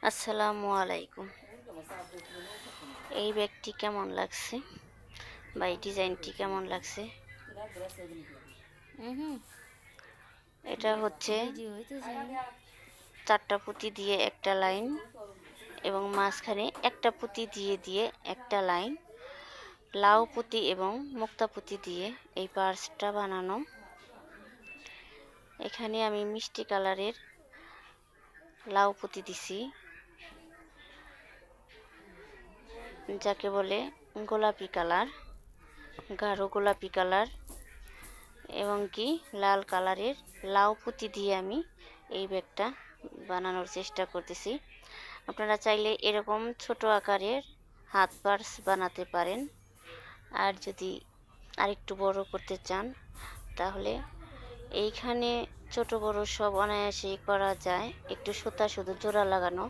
আসসালামু আলাইকুম। এই ব্যাগটি কেমন লাগছে বা এই ডিজাইনটি কেমন লাগছে? হুম এটা হচ্ছে ভিডিও হইতেছে। 4টা পুঁতি দিয়ে একটা লাইন এবং মাঝখানে একটা পুঁতি দিয়ে একটা লাইন, লাউ পুঁতি এবং মুক্তা পুঁতি দিয়ে এই পার্সটা বানানো। এখানে আমি মিষ্টি কালারের লাউ পুঁতি দিছি, যাকে বলে গোলাপি কালার, গাঢ় গোলাপি কালার এবং কি লাল কালারের লাউ পুঁতি দিয়ে আমি এই ব্যাগটা বানানোর চেষ্টা করতেছি। আপনারা চাইলে এরকম ছোট আকারের হাত পার্স বানাতে পারেন, আর যদি আরেকটু বড় করতে চান তাহলে এইখানে ছোট বড় সব অনায়াসেই করা যায়। একটু সুতা শুধু জোড়া লাগানো,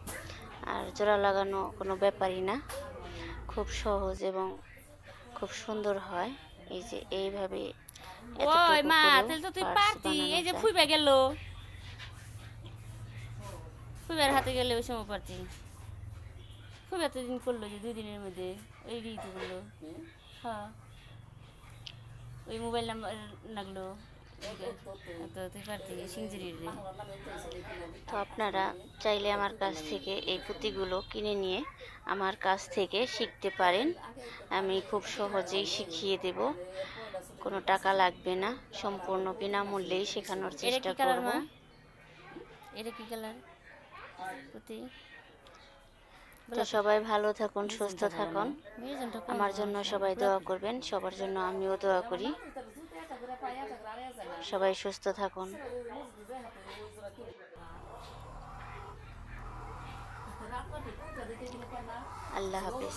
আর জোড়া লাগানো কোনো ব্যাপারই না, খুব সহজ এবং খুব সুন্দর হয়। এই যে এইভাবে ওই এতটুকু মা, করেও তাহলে তো তুই পার্স পারতি। বানানো এই যে যায়। ফুইবা গেল, ফুইবার হাতে গেলে ওই সময় পারতি। ফুইবা তো দিন করলো যে 2 দিনের মধ্যে ওই রিতে করলো। হ্যাঁ, ওই মোবাইল নাম্বার লাগলো তো তুই পারতি সিংজুরির রে। তো আপনারা চাইলে আমার কাছ থেকে এই পুঁতিগুলো কিনে নিয়ে আমার কাছ থেকে শিখতে পারেন। আমি খুব সহজেই শিখিয়ে দেব, কোনো টাকা লাগবে না, সম্পূর্ণ বিনামূল্যেই শেখানোর এটা চেষ্টা কি কালার করব। মা? এটা কি কালার পুঁতি? তো গোলাপি। সবাই ভালো থাকুন, সুস্থ থাকুন। মেরুনটা কোন আমার জন্য সমস্যা? সবাই দোয়া গোলাপি। করবেন, সবার জন্য আমিও দোয়া করি। সবাই সুস্থ থাকুন। আল্লাহ হাফেজ।